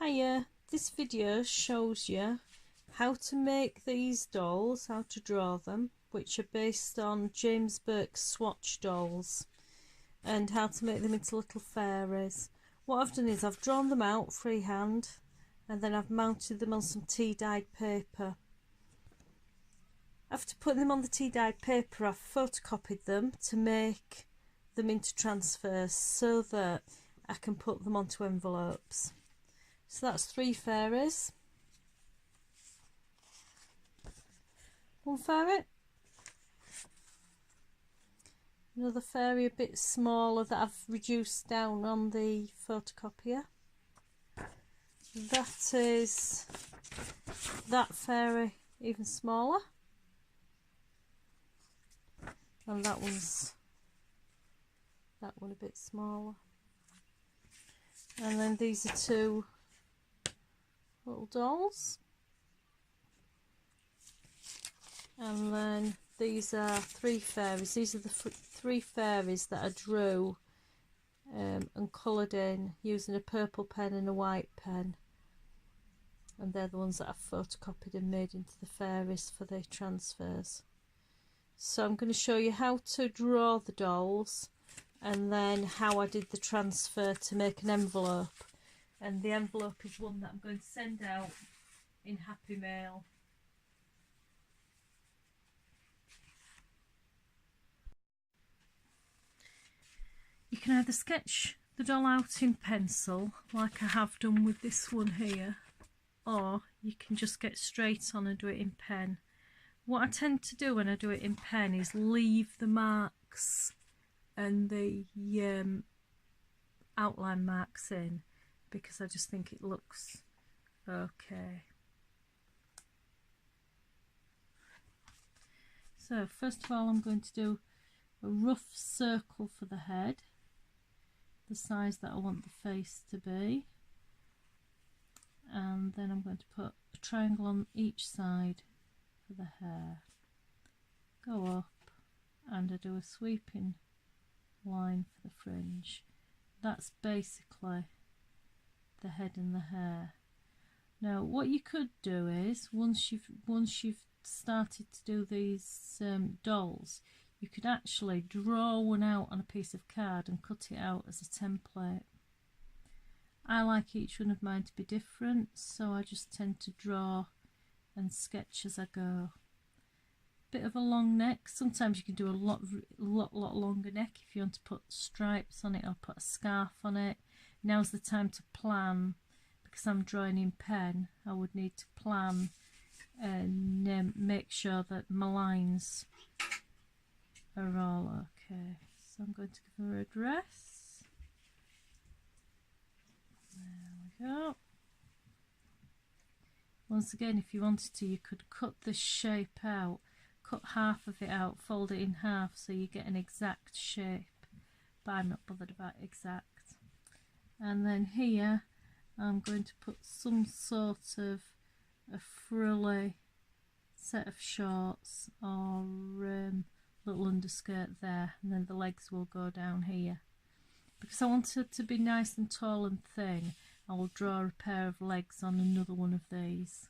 Hiya, this video shows you how to make these dolls, how to draw them, which are based on James Burke's Swatch dolls, and how to make them into little fairies. What I've done is I've drawn them out freehand and then I've mounted them on some tea-dyed paper. After putting them on the tea-dyed paper, I've photocopied them to make them into transfers so that I can put them onto envelopes. So that's 3 fairies, 1 fairy, another fairy a bit smaller that I've reduced down on the photocopier. That is that fairy even smaller, and that one a bit smaller, and then these are 2 little dolls, and then these are 3 fairies. These are the 3 fairies that I drew and coloured in using a purple pen and a white pen, and they're the ones that I've photocopied and made into the fairies for the transfers. So I'm going to show you how to draw the dolls and then how I did the transfer to make an envelope. And the envelope is one that I'm going to send out in Happy Mail. You can either sketch the doll out in pencil, like I have done with this one here, or you can just get straight on and do it in pen. What I tend to do when I do it in pen is leave the marks and the outline marks in, because I just think it looks okay. So first of all, I'm going to do a rough circle for the head, the size that I want the face to be, and then I'm going to put a triangle on each side for the hair, go up, and I do a sweeping line for the fringe. That's basically the head and the hair. Now what you could do is, once you've started to do these dolls, you could actually draw one out on a piece of card and cut it out as a template. I like each one of mine to be different, so I just tend to draw and sketch as I go. Bit of a long neck. Sometimes you can do a lot longer neck if you want to put stripes on it or put a scarf on it. Now's the time to plan, because I'm drawing in pen. I would need to plan and make sure that my lines are all okay. So I'm going to give her a dress. There we go. Once again, if you wanted to, you could cut this shape out, cut half of it out, fold it in half so you get an exact shape, but I'm not bothered about exact. And then here I'm going to put some sort of a frilly set of shorts or little underskirt there, and then the legs will go down here. Because I want it to be nice and tall and thin, I will draw a pair of legs on another one of these.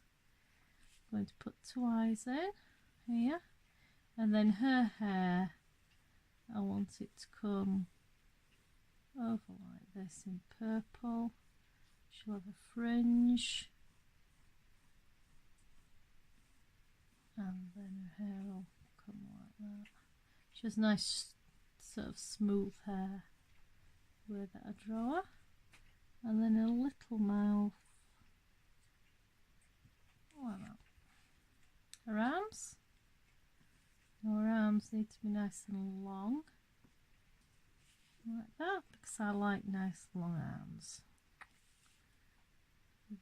I'm going to put 2 eyes in here, and then her hair, I want it to come over like this in purple. She'll have a fringe, and then her hair will come like that. She has nice sort of smooth hair, the way that I draw her. And then a little mouth like that. Her arms, her arms need to be nice and long, like that, because I like nice long arms.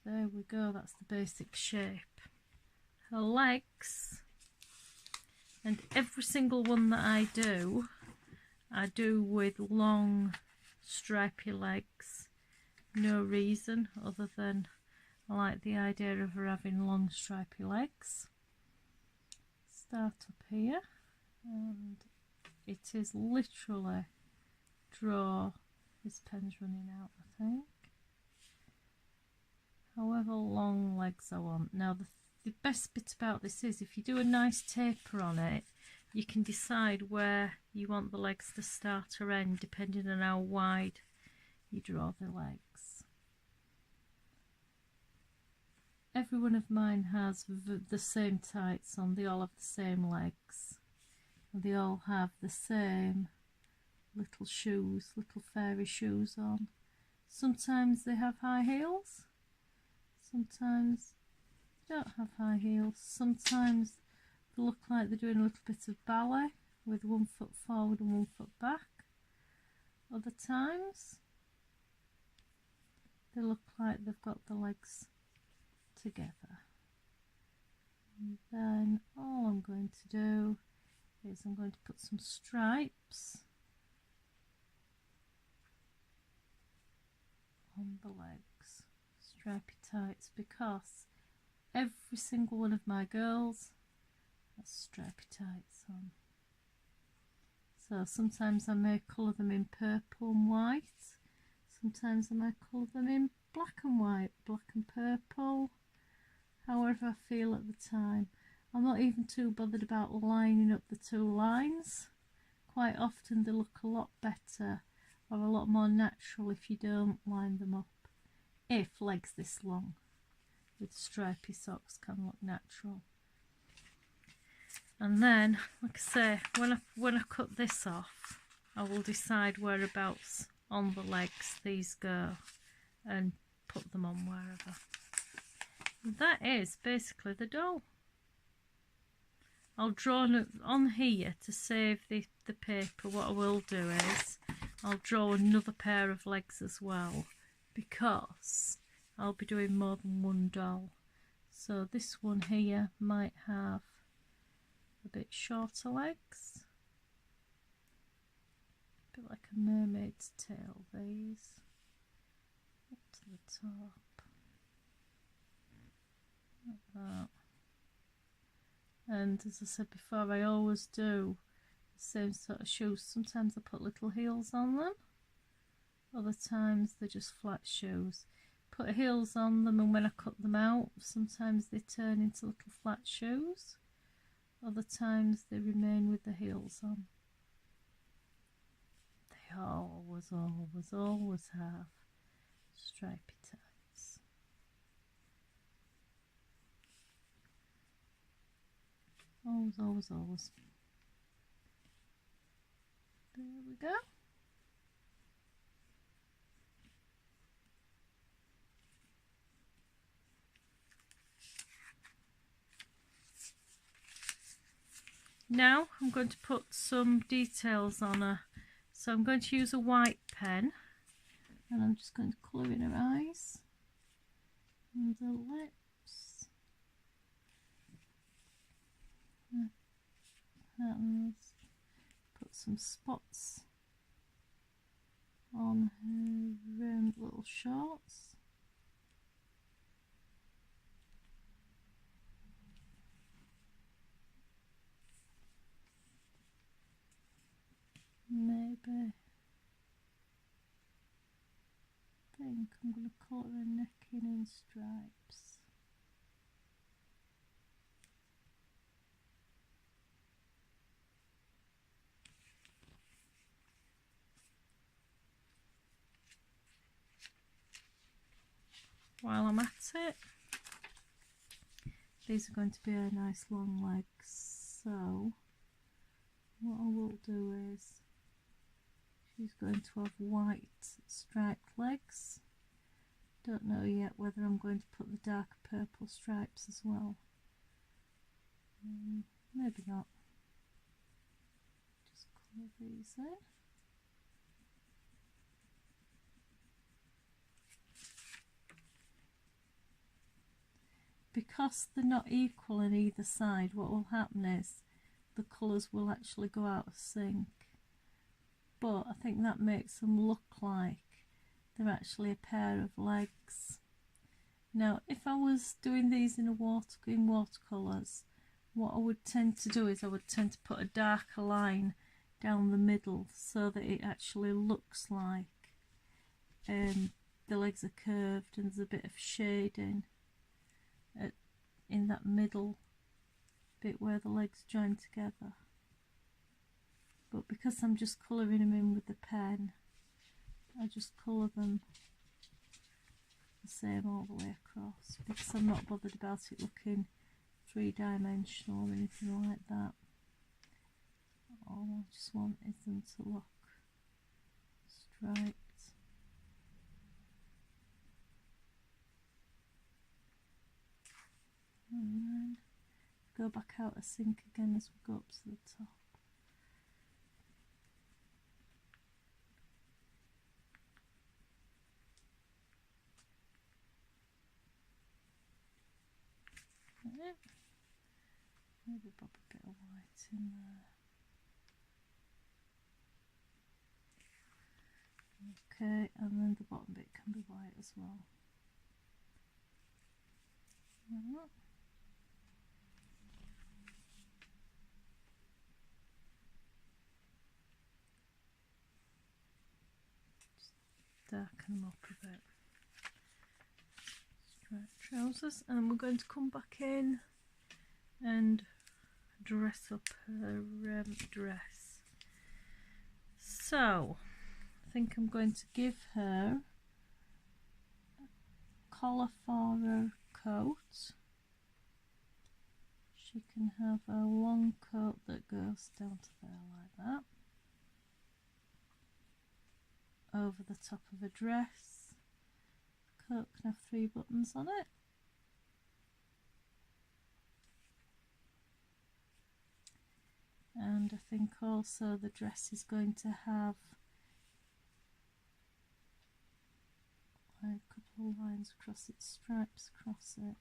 There we go, that's the basic shape. Her legs, and every single one that I do with long stripy legs. No reason other than I like the idea of her having long stripy legs. Start up here, and it is literally draw. This pen's running out, I think. however long legs I want. Now the best bit about this is if you do a nice taper on it, you can decide where you want the legs to start or end depending on how wide you draw the legs. Every one of mine has the same tights on. They all have the same legs. And they all have the same little shoes, little fairy shoes on. Sometimes they have high heels. Sometimes they don't have high heels. Sometimes they look like they're doing a little bit of ballet with 1 foot forward and 1 foot back. Other times they look like they've got the legs together. And then all I'm going to do is I'm going to put some stripes on the legs, stripy tights, because every single one of my girls has stripy tights on. So sometimes I may colour them in purple and white, sometimes I may colour them in black and white, black and purple, however I feel at the time. I'm not even too bothered about lining up the two lines. Quite often they look a lot better or a lot more natural if you don't line them up. If legs this long with stripy socks can look natural. And then, like I say, when I cut this off, I will decide whereabouts on the legs these go and put them on wherever. And that is basically the doll. I'll draw on here to save the paper. What I will do is I'll draw another pair of legs as well, because I'll be doing more than one doll. So this one here might have a bit shorter legs, a bit like a mermaid's tail, these up to the top, like that. And as I said before, I always do the same sort of shoes. Sometimes I put little heels on them, other times they're just flat shoes. Put heels on them, and when I cut them out, sometimes they turn into little flat shoes, other times they remain with the heels on. They always have stripy tights. Always. There we go. Now I'm going to put some details on her. So I'm going to use a white pen, and I'm just going to colour in her eyes and the lips, and put some spots on her little shorts. Maybe I think I'm going to colour her neck in stripes. While I'm at it, these are going to be her nice long legs, so what I will do is she's going to have white striped legs. Don't know yet whether I'm going to put the dark purple stripes as well. Maybe not. Just colour these in. Because they're not equal on either side, what will happen is the colours will actually go out of sync. But I think that makes them look like they're actually a pair of legs. Now, if I was doing these in watercolours, what I would tend to do is I would tend to put a darker line down the middle so that it actually looks like the legs are curved and there's a bit of shading in that middle bit where the legs join together. But because I'm just colouring them in with the pen, I just colour them the same all the way across, because I'm not bothered about it looking three-dimensional or anything like that. All I just want is them to look striped. And then go back out of sync again as we go up to the top. Maybe pop a bit of white in there. Okay, and then the bottom bit can be white as well. Just darken them up a bit. Striped trousers, and we're going to come back in and dress up her dress. So I think I'm going to give her a collar for her coat. She can have a long coat that goes down to there like that, over the top of a dress. The coat can have 3 buttons on it. And I think also the dress is going to have like a couple of lines across it, stripes across it.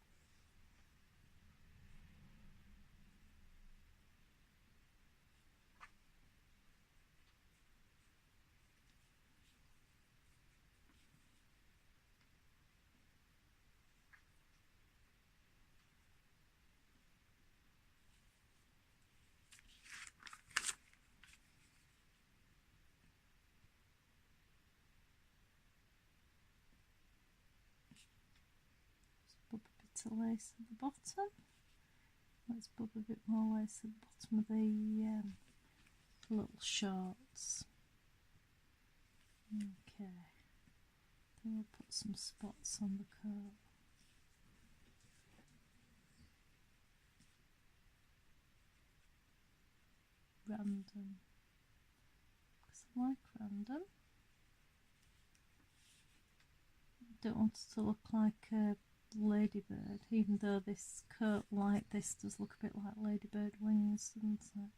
Bob a bit of lace at the bottom. Let's bob a bit more lace at the bottom of the little shorts. Okay, then we'll put some spots on the coat. Random, because I like random. Don't want it to look like a ladybird, even though this coat like this does look a bit like ladybird wings, doesn't it?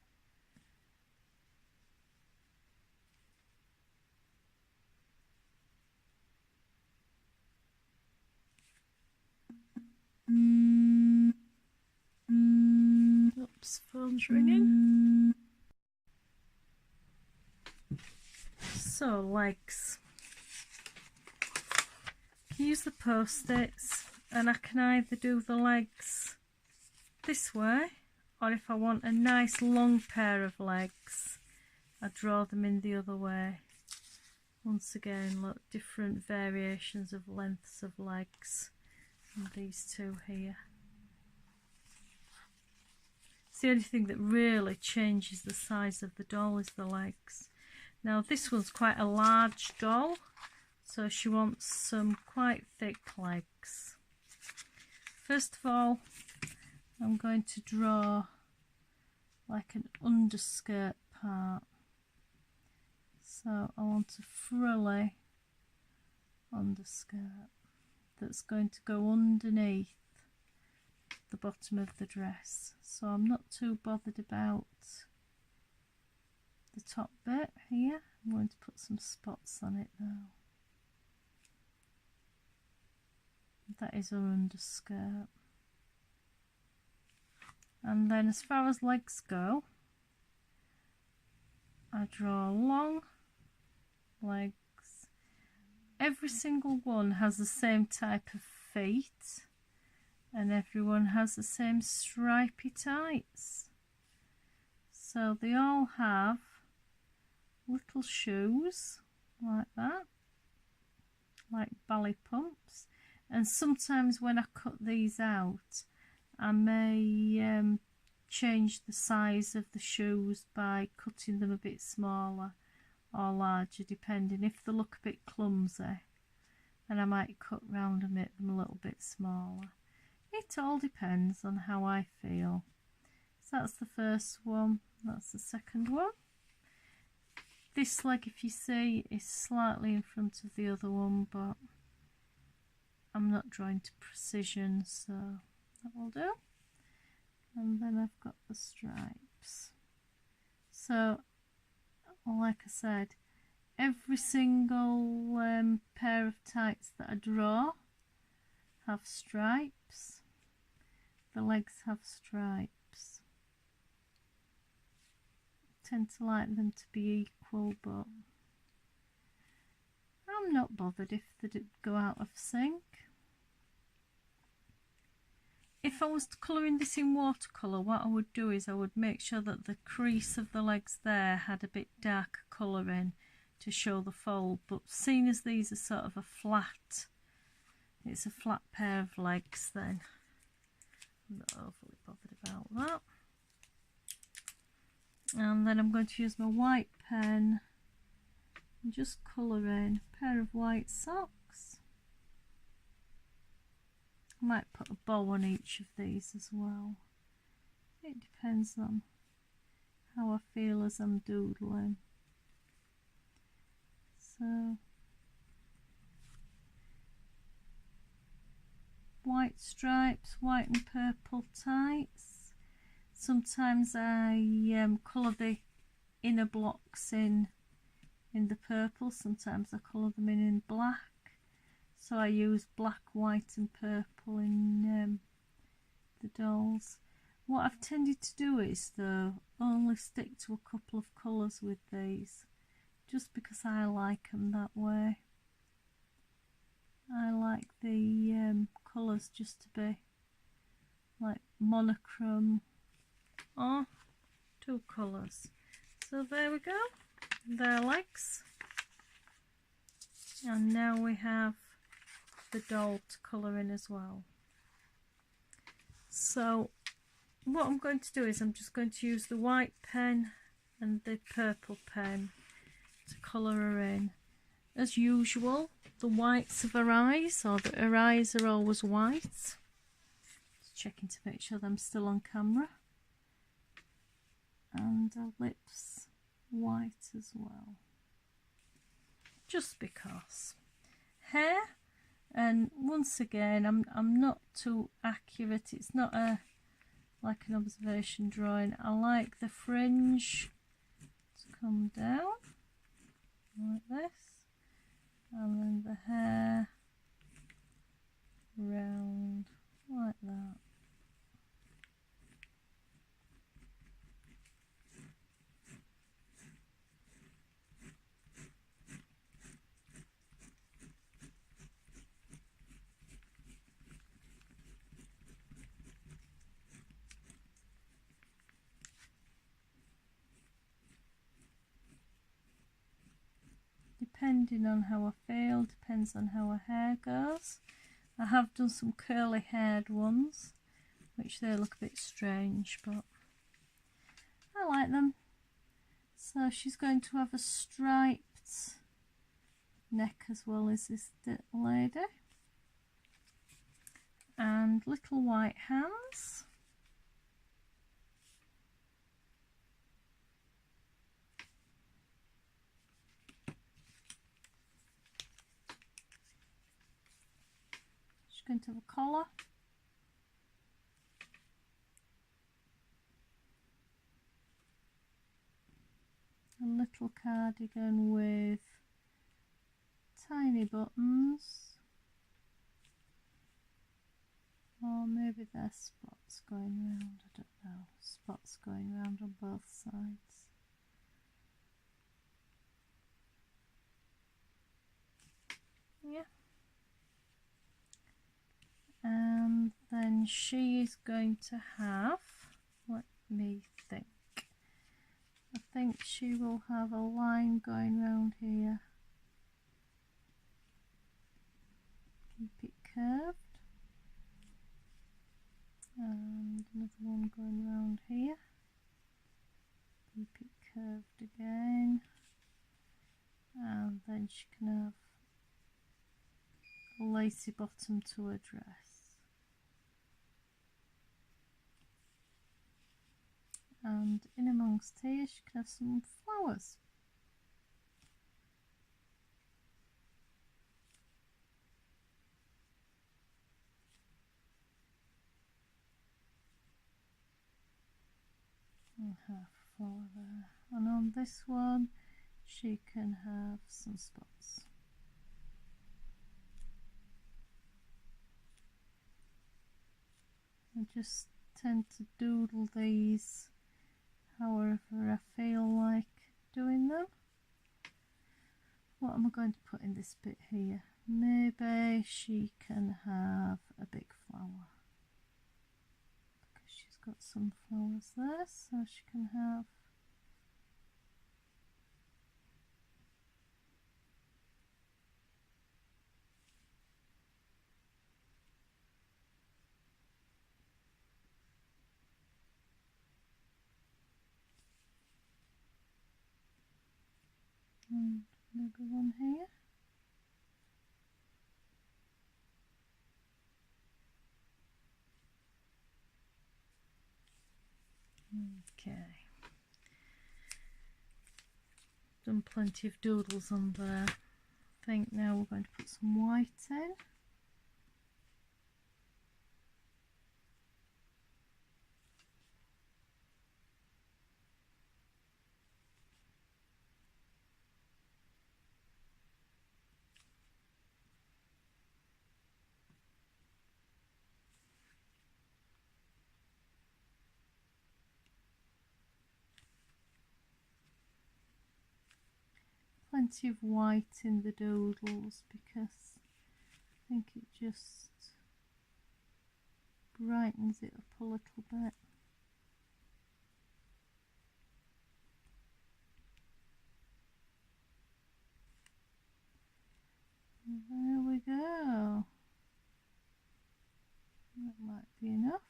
Oops, phone's ringing. So legs. Use the post-its, and I can either do the legs this way, or if I want a nice long pair of legs, I draw them in the other way. Once again, look, different variations of lengths of legs, and these two here. It's the only thing that really changes the size of the doll is the legs. Now this one's quite a large doll, so she wants some quite thick legs. First of all, I'm going to draw like an underskirt part. So I want a frilly underskirt that's going to go underneath the bottom of the dress. So I'm not too bothered about the top bit here. I'm going to put some spots on it now. That is her underskirt. And then as far as legs go, I draw long legs. Every single one has the same type of feet, and everyone has the same stripy tights. So they all have little shoes like that, like ballet pumps. And sometimes when I cut these out, I may change the size of the shoes by cutting them a bit smaller or larger, depending. If they look a bit clumsy, then I might cut round and make them a little bit smaller. It all depends on how I feel. So that's the first one, that's the second one. This leg, if you see, is slightly in front of the other one, but I'm not drawing to precision, so that will do. And then I've got the stripes. So, like I said, every single pair of tights that I draw have stripes. The legs have stripes. I tend to like them to be equal, but I'm not bothered if they go out of sync. If I was colouring this in watercolour, what I would do is I would make sure that the crease of the legs there had a bit darker colouring to show the fold, but seeing as these are sort of a flat, it's a flat pair of legs, then I'm not overly bothered about that. And then I'm going to use my white pen and just colour in a pair of white socks. I might put a bow on each of these as well. It depends on how I feel as I'm doodling. So, white stripes, white and purple tights. Sometimes I colour the inner blocks in the purple, sometimes I colour them in black. So I use black, white and purple in the dolls. What I've tended to do is, though, only stick to a couple of colours with these, just because I like them that way. I like the colours just to be like monochrome or two colours. So there we go, their legs. And now we have the doll to colour in as well. So what I'm going to do is I'm just going to use the white pen and the purple pen to colour her in. As usual, the whites of her eyes, or that her eyes are always white. Just checking to make sure that I'm still on camera. And her lips white as well. Just because. Hair, and once again, I'm not too accurate. It's not like an observation drawing. I like the fringe to come down like this, and then the hair round like that. Depending on how I feel, depends on how her hair goes. I have done some curly haired ones, which they look a bit strange, but I like them. So she's going to have a striped neck as well as this lady, and little white hands. She's going to have a collar. A little cardigan with tiny buttons, or maybe there's spots going round, I don't know, spots going round on both sides. Yeah. And then she is going to have, let me think, I think she will have a line going round here. keep it curved, and another one going around here, keep it curved again, and then she can have a lacy bottom to her dress. And in amongst here she can have some flowers. And half a flower there. And on this one she can have some spots. I just tend to doodle these however I feel like doing them. What am I going to put in this bit here? Maybe she can have a big flower, because she's got some flowers there, so she can have maybe one here. Okay, done plenty of doodles on there. I think now we're going to put some white in. Plenty of white in the doodles because I think it just brightens it up a little bit. There we go. That might be enough.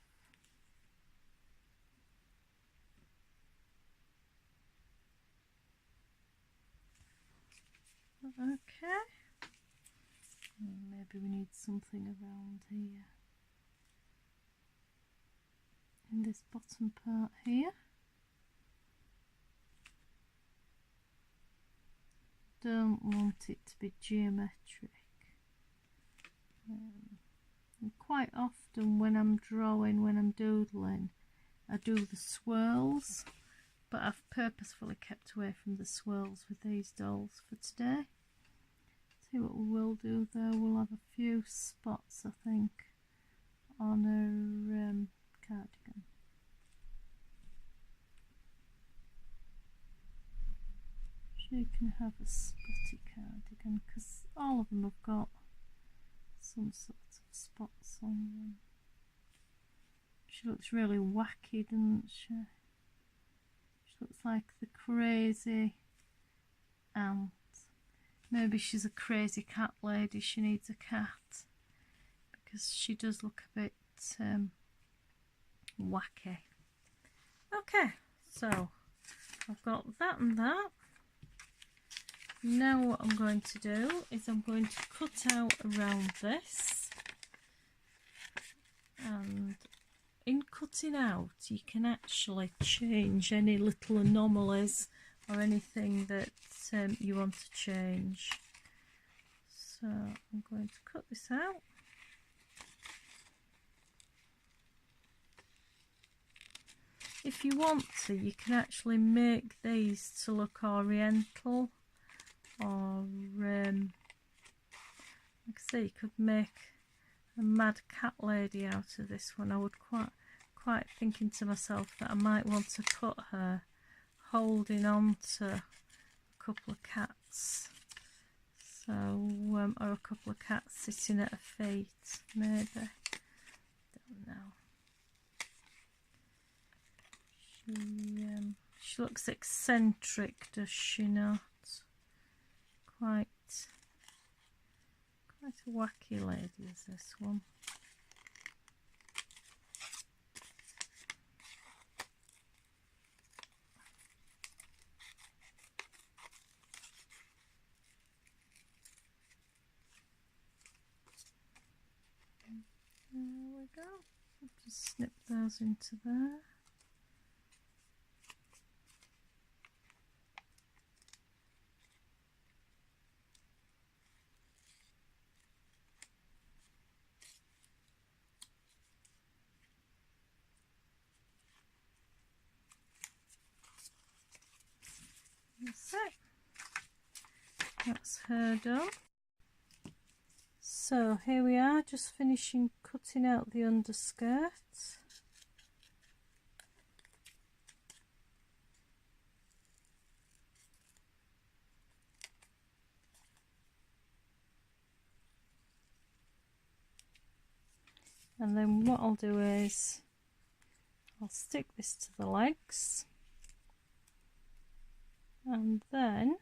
Okay. Maybe we need something around here. In this bottom part here. Don't want it to be geometric. And quite often when I'm drawing, when I'm doodling, I do the swirls, but I've purposefully kept away from the swirls with these dolls for today. See what we will do though, we'll have a few spots I think on her cardigan. She can have a spotty cardigan because all of them have got some sort of spots on them. She looks really wacky, doesn't she? She looks like the crazy ant. Maybe she's a crazy cat lady, she needs a cat, because she does look a bit wacky. Okay, so I've got that and that. Now what I'm going to do is I'm going to cut out around this, and in cutting out you can actually change any little anomalies or anything that you want to change. So I'm going to cut this out. If you want to, you can actually make these to look oriental, or like I say, you could make a mad cat lady out of this one. I would quite thinking to myself that I might want to put her holding on to a couple of cats, so or a couple of cats sitting at her feet, maybe. Don't know. She looks eccentric, does she not? Quite a wacky lady is this one. There we go. Just snip those into there. That's it. That's her done. So here we are, just finishing cutting out the underskirt. And then what I'll do is I'll stick this to the legs, and then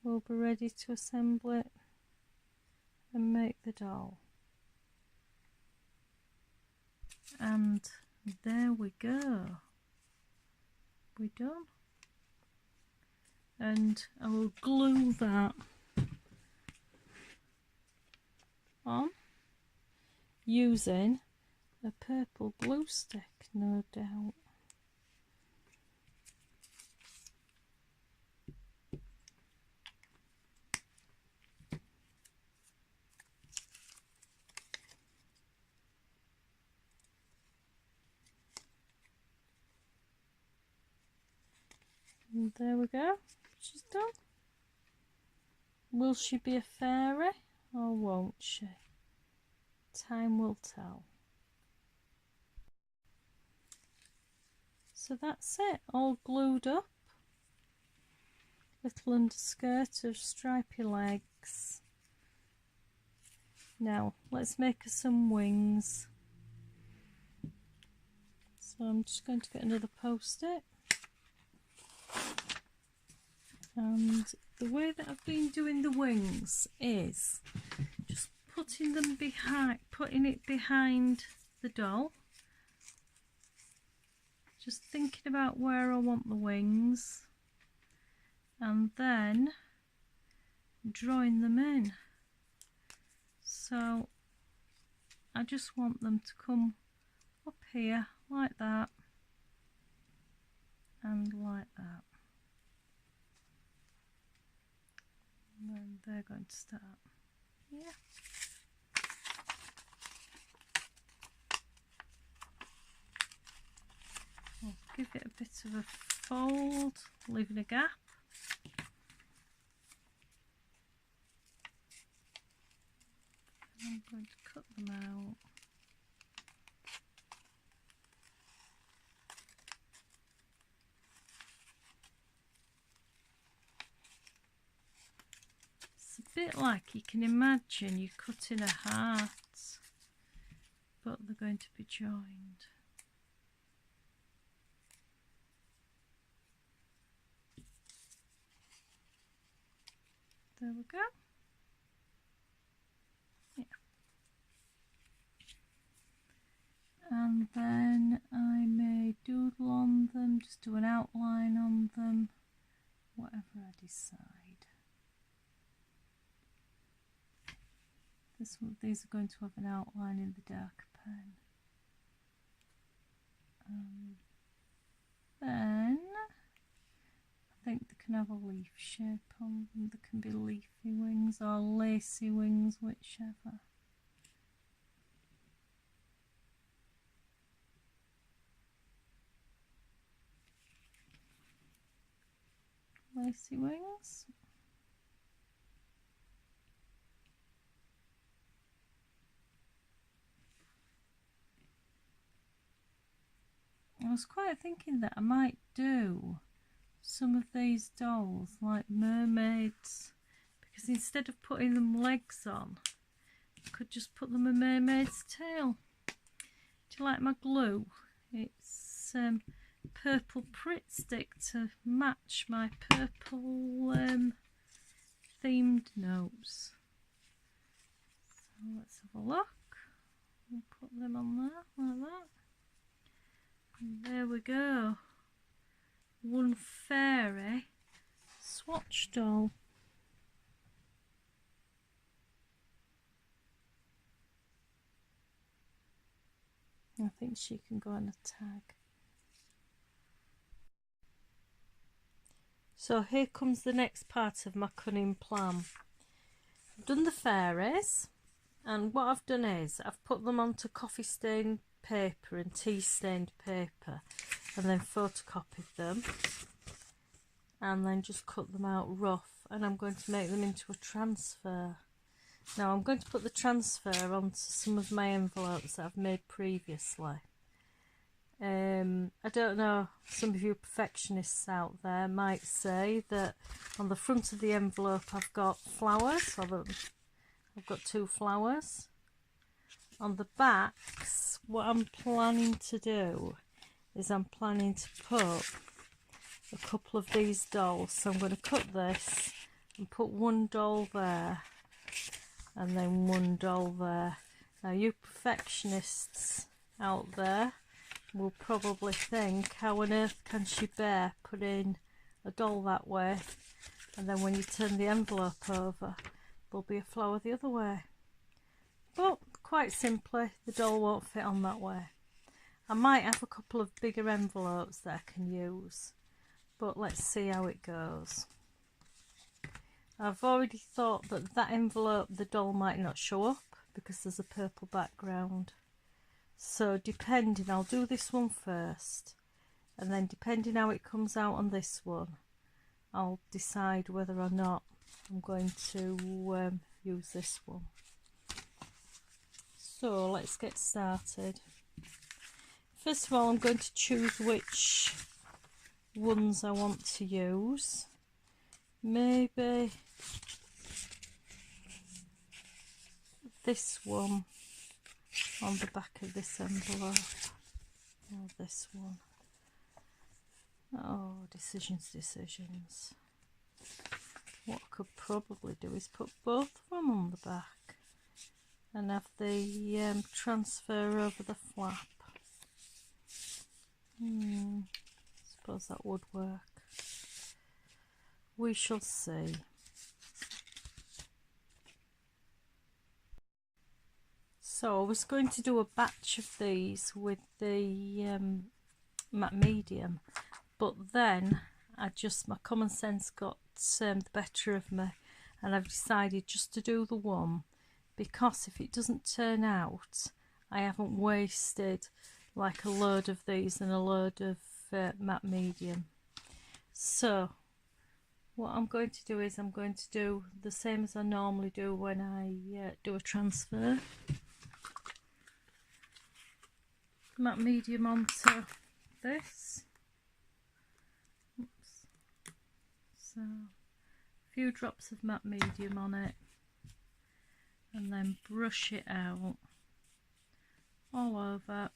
we'll be ready to assemble it and make the doll. And there we go, we're done. And I will glue that on using a purple glue stick, no doubt. And there we go, she's done. Will she be a fairy or won't she? Time will tell. So that's it, all glued up. Little underskirt of stripy legs. Now let's make her some wings. So I'm just going to get another post-it. And the way that I've been doing the wings is just putting it behind the doll. Just thinking about where I want the wings, and then drawing them in. So I just want them to come up here like that and like that. And then they're going to start. Yeah. I'll give it a bit of a fold, leaving a gap. And I'm going to cut them out. It's a bit like you can imagine you're cutting a heart, but they're going to be joined. There we go. Yeah. And then I may doodle on them, just do an outline on them, whatever I decide. These are going to have an outline in the darker pen. Then I think they can have a leaf shape on them. They can be leafy wings or lacy wings, whichever. Lacy wings. I was quite thinking that I might do some of these dolls like mermaids, because instead of putting them legs on, I could just put them a mermaid's tail. Do you like my glue? It's purple Pritt stick to match my purple themed nose. let's have a look. We'll put them on there like that. And there we go. One fairy Swatch doll. I think she can go on a tag. So here comes the next part of my cunning plan. I've done the fairies, and what I've done is I've put them onto coffee stained paper and tea stained paper, and then photocopied them, and then just cut them out rough, and I'm going to make them into a transfer. Now I'm going to put the transfer onto some of my envelopes that I've made previously. I don't know, some of you perfectionists out there might say that on the front of the envelope I've got flowers, or I've got 2 flowers. On the backs, what I'm planning to do is I'm planning to put a couple of these dolls. So I'm going to cut this and put one doll there and then one doll there. Now you perfectionists out there will probably think, how on earth can she bear putting a doll that way, and then when you turn the envelope over there'll be a flower the other way? But quite simply, the doll won't fit on that way. I might have a couple of bigger envelopes that I can use, but let's see how it goes. I've already thought that that envelope, the doll might not show up because there's a purple background. So depending, I'll do this one first, and then depending how it comes out on this one, I'll decide whether or not I'm going to use this one. So let's get started. First of all, I'm going to choose which ones I want to use. Maybe this one on the back of this envelope, or this one. Oh, decisions. What I could probably do is put both of them on the back and have the transfer over the flap. Suppose that would work. We shall see. So I was going to do a batch of these with the matte medium, but then my common sense got the better of me, and I've decided just to do the one, because if it doesn't turn out, I haven't wasted like a load of these and a load of matte medium. So what I'm going to do is I'm going to do the same as I normally do when I do a transfer. Matte medium onto this. Oops. So a few drops of matte medium on it, and then brush it out all over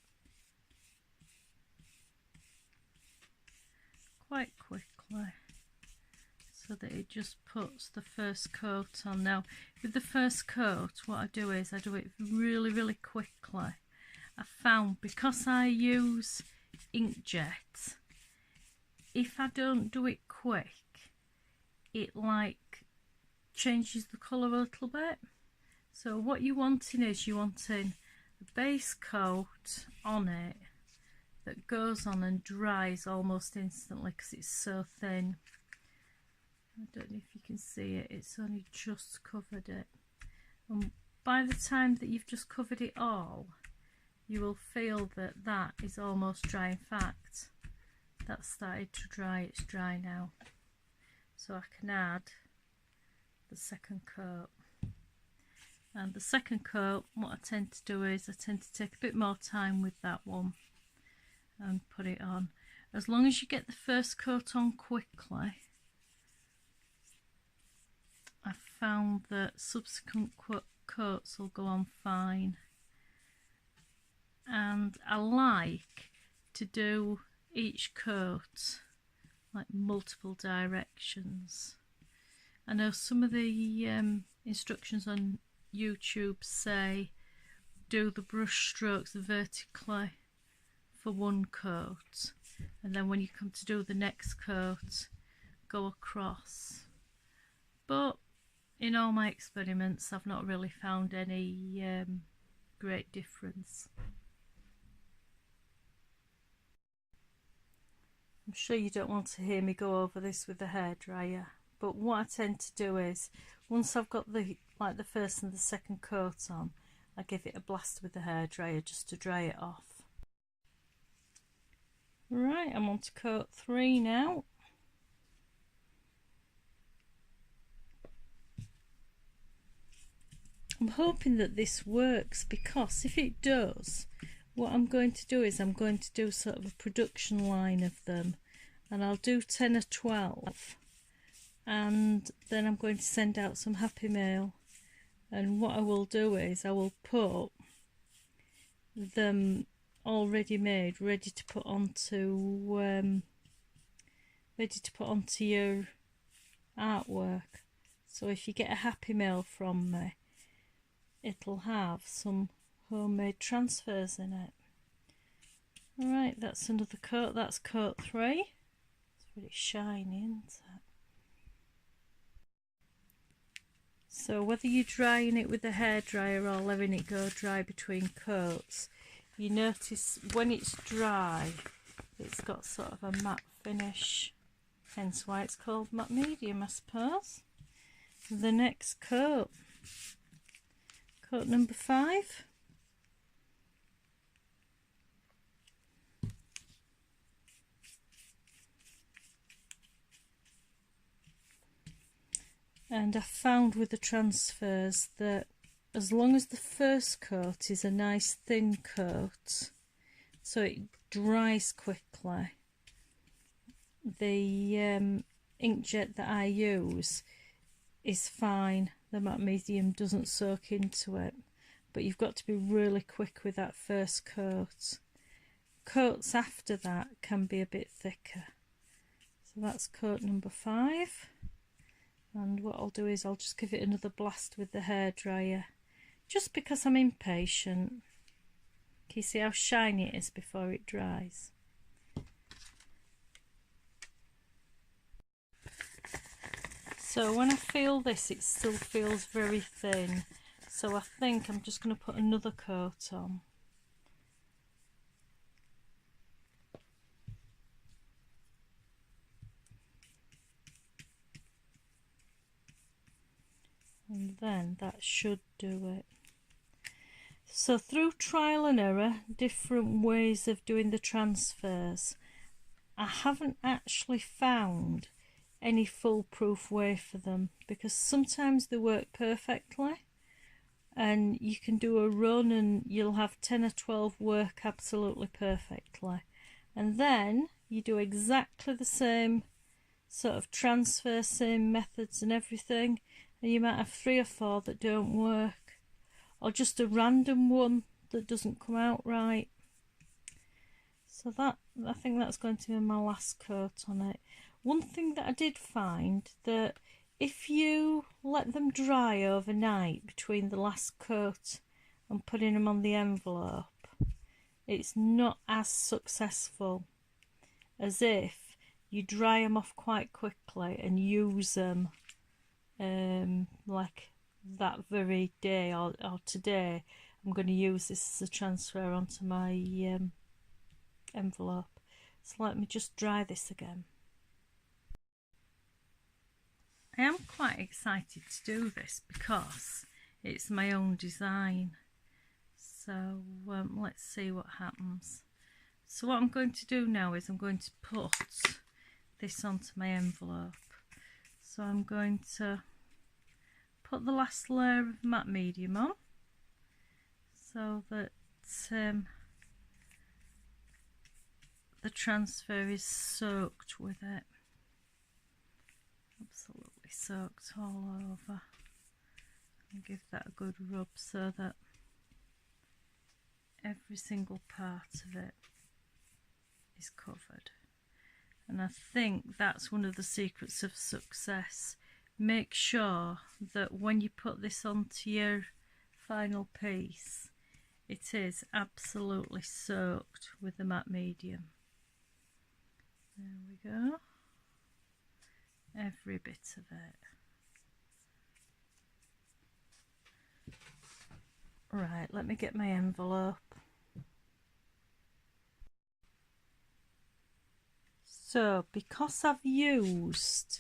quite quickly, so that it just puts the first coat on. Now with the first coat, what I do is I do it really quickly. I found, because I use inkjet, if I don't do it quick, it like changes the colour a little bit. So what you're wanting is you're wanting a base coat on it that goes on and dries almost instantly because it's so thin. I don't know if you can see it, it's only just covered it. And by the time that you've just covered it all, you will feel that that is almost dry. In fact, that's started to dry, it's dry now. So I can add the second coat. And the second coat, what I tend to do is I tend to take a bit more time with that one and put it on. As long as you get the first coat on quickly, I found that subsequent coats will go on fine. And I like to do each coat like multiple directions. I know some of the instructions on YouTube say do the brush strokes vertically for one coat, and then when you come to do the next coat, go across. But in all my experiments, I've not really found any great difference. I'm sure you don't want to hear me go over this with the hairdryer, but what I tend to do is, once I've got the first and the second coat on, I give it a blast with the hairdryer just to dry it off. Right, I'm on to coat 3 now. I'm hoping that this works, because if it does, what I'm going to do is I'm going to do sort of a production line of them, and I'll do 10 or 12, and then I'm going to send out some happy mail. And what I will do is I will put them already made, ready to put onto your artwork. So if you get a happy mail from me, it'll have some homemade transfers in it. Alright, that's another coat. That's coat 3. It's really shiny, isn't it? So whether you're drying it with a hairdryer or letting it go dry between coats, you notice when it's dry, it's got sort of a matte finish, hence why it's called matte medium, I suppose. The next coat, coat number 5. And I found with the transfers that as long as the first coat is a nice thin coat, so it dries quickly, the inkjet that I use is fine. The matte medium doesn't soak into it, but you've got to be really quick with that first coat. Coats after that can be a bit thicker. So that's coat number 5. And what I'll do is I'll just give it another blast with the hairdryer, just because I'm impatient. Can you see how shiny it is before it dries? So when I feel this, it still feels very thin, so I think I'm just going to put another coat on. And then that should do it. So through trial and error, different ways of doing the transfers, I haven't actually found any foolproof way for them, because sometimes they work perfectly and you can do a run and you'll have 10 or 12 work absolutely perfectly, and then you do exactly the same sort of transfer, same methods and everything, and you might have 3 or 4 that don't work, or just a random one that doesn't come out right. So that, I think that's going to be my last coat on it. One thing that I did find, that if you let them dry overnight between the last coat and putting them on the envelope, it's not as successful as if you dry them off quite quickly and use them like that very day, or today I'm going to use this as a transfer onto my envelope. So let me just dry this again. I am quite excited to do this because it's my own design. So let's see what happens. So what I'm going to do now is I'm going to put this onto my envelope. So I'm going to put the last layer of matte medium on, so that the transfer is soaked with it, absolutely soaked all over, and give that a good rub so that every single part of it is covered. And I think that's one of the secrets of success. Make sure that when you put this onto your final piece, it is absolutely soaked with the matte medium. There we go. Every bit of it. Right, let me get my envelope. So, because I've used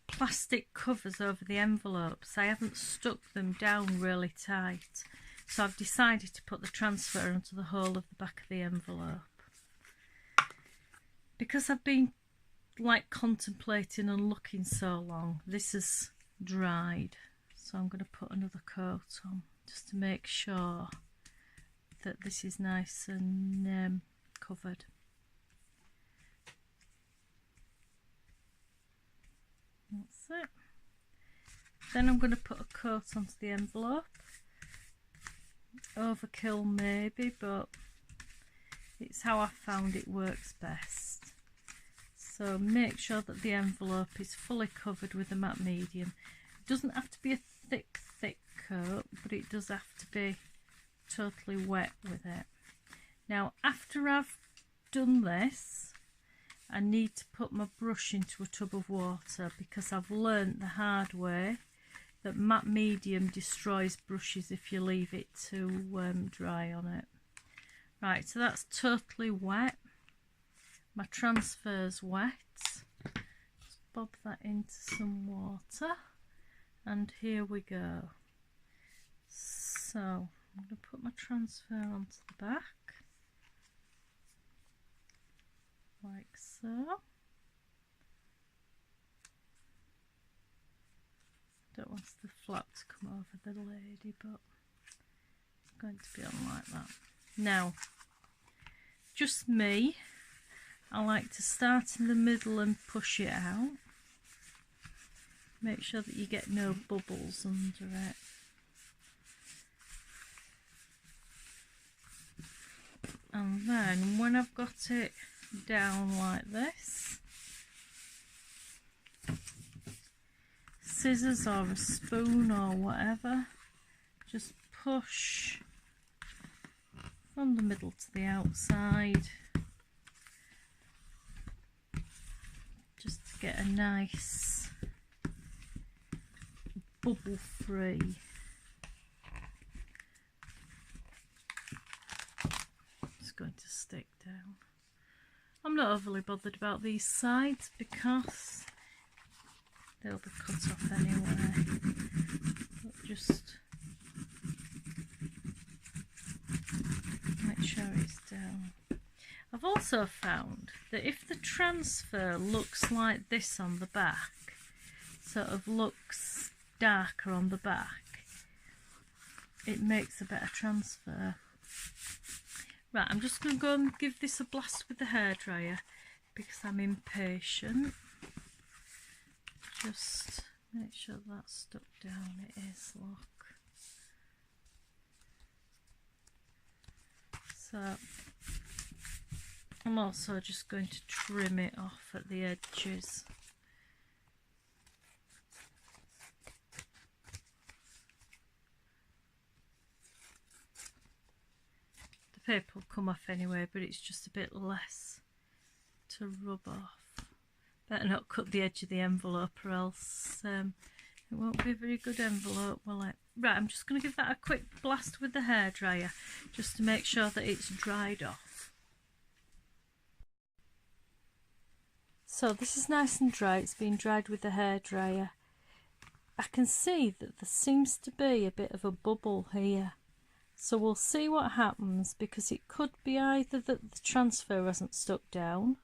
plastic covers over the envelopes, I haven't stuck them down really tight. So I've decided to put the transfer onto the whole of the back of the envelope. Because I've been like contemplating and looking so long, this has dried. So I'm going to put another coat on just to make sure that this is nice and covered. That's it. Then I'm going to put a coat onto the envelope. Overkill maybe, but it's how I found it works best. So make sure that the envelope is fully covered with a matte medium. It doesn't have to be a thick coat, but it does have to be totally wet with it. Now after I've done this, I need to put my brush into a tub of water, because I've learnt the hard way that matte medium destroys brushes if you leave it to dry on it. Right, so that's totally wet. My transfer's wet. Just bob that into some water, and here we go. So I'm going to put my transfer onto the back, like so. Don't want the flap to come over the lady, but it's going to be on like that. Now, just me, I like to start in the middle and push it out. Make sure that you get no bubbles under it. And then when I've got it down like this, scissors or a spoon or whatever, just push from the middle to the outside, just to get a nice bubble free. It's going to stick down. I'm not overly bothered about these sides because they'll be cut off anyway, but just make sure it's down. I've also found that if the transfer looks like this on the back, sort of looks darker on the back, it makes a better transfer. Right, I'm just going to go and give this a blast with the hairdryer because I'm impatient. Just make sure that's stuck down. It is, look. So I'm also just going to trim it off at the edges. The paper will come off anyway, but it's just a bit less to rub off. Better not cut the edge of the envelope or else it won't be a very good envelope, will it? Right, I'm just going to give that a quick blast with the hairdryer just to make sure that it's dried off. So this is nice and dry. It's been dried with the hairdryer. I can see that there seems to be a bit of a bubble here. So we'll see what happens, because it could be either that the transfer hasn't stuck down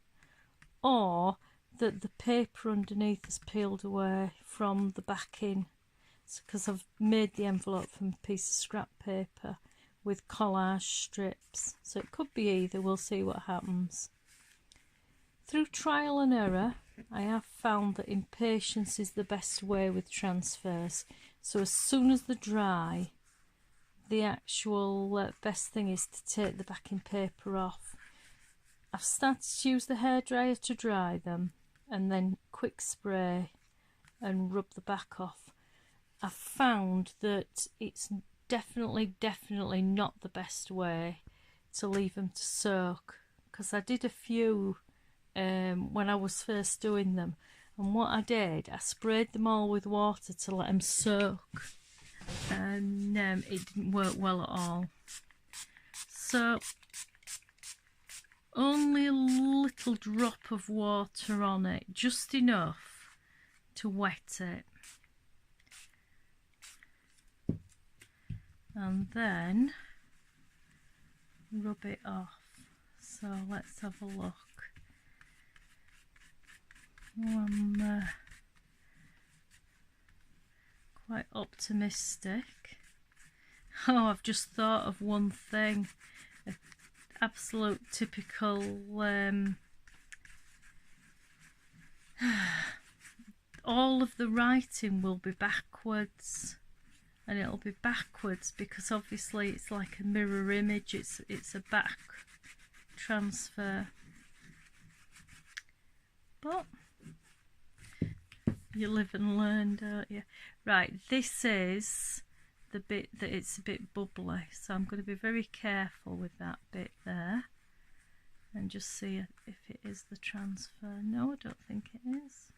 or that the paper underneath has peeled away from the backing. Because I've made the envelope from a piece of scrap paper with collage strips. So it could be either. We'll see what happens. Through trial and error, I have found that impatience is the best way with transfers. So as soon as they're dry, the actual best thing is to take the backing paper off. I've started to use the hairdryer to dry them, and then quick spray and rub the back off. I've found that it's definitely not the best way to leave them to soak, because I did a few when I was first doing them, and what I did, I sprayed them all with water to let them soak, and it didn't work well at all. So only a little drop of water on it, just enough to wet it, and then rub it off. So let's have a look. I'm quite optimistic. Oh, I've just thought of one thing. An absolute typical all of the writing will be backwards, and it'll be backwards because obviously it's like a mirror image, it's a back transfer, but you live and learn, don't you? Right, this is the bit that it's a bit bubbly, so I'm going to be very careful with that bit there and just see if it is the transfer. No, I don't think it is.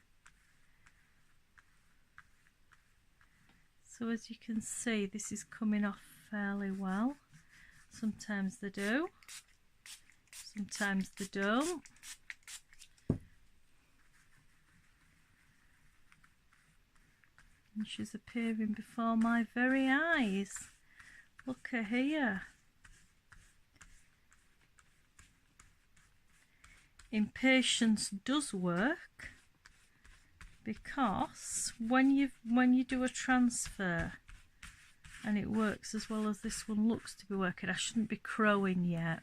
So as you can see, this is coming off fairly well. Sometimes they do, sometimes they don't. And she's appearing before my very eyes. Look at here. Impatience does work, because when you do a transfer and it works as well as this one looks to be working, I shouldn't be crowing yet,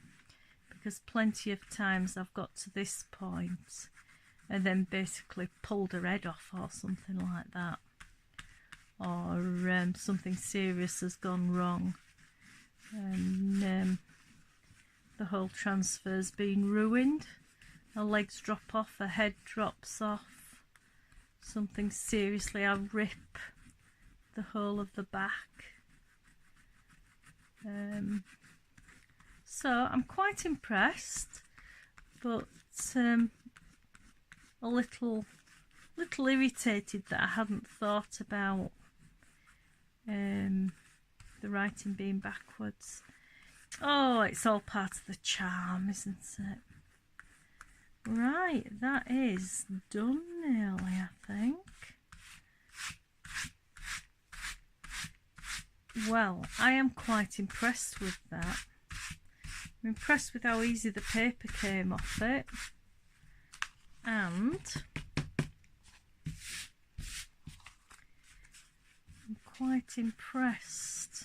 because plenty of times I've got to this point and then basically pulled her head off or something like that, or something serious has gone wrong and the whole transfer's been ruined. Her legs drop off, her head drops off, something seriously, I rip the whole of the back. So I'm quite impressed, but a little irritated that I hadn't thought about the writing being backwards. Oh, it's all part of the charm, isn't it? Right, that is done nearly, I think. Well, I am quite impressed with that. I'm impressed with how easy the paper came off it, and I'm quite impressed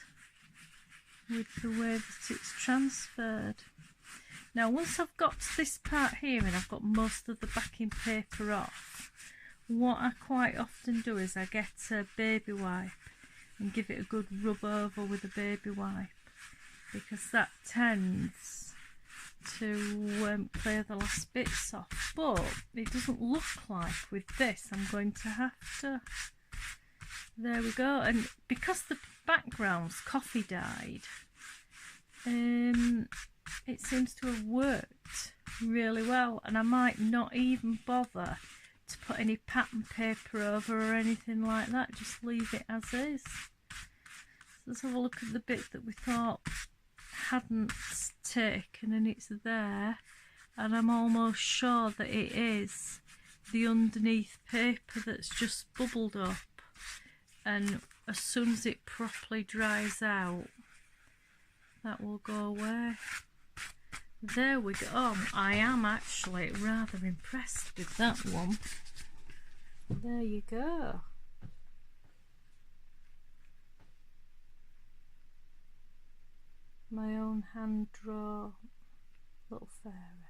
with the way that it's transferred. Now, once I've got to this part here and I've got most of the backing paper off, what I quite often do is I get a baby wipe and give it a good rub over with a baby wipe, because that tends to clear the last bits off. But it doesn't look like with this I'm going to have to. There we go. And because the background's coffee dyed, it seems to have worked really well, and I might not even bother to put any pattern paper over or anything like that, just leave it as is. So let's have a look at the bit that we thought hadn't taken, and it's there, and I'm almost sure that it is the underneath paper that's just bubbled up, and as soon as it properly dries out, that will go away. There we go. Oh, I am actually rather impressed with that one. There you go. My own hand draw little fairy.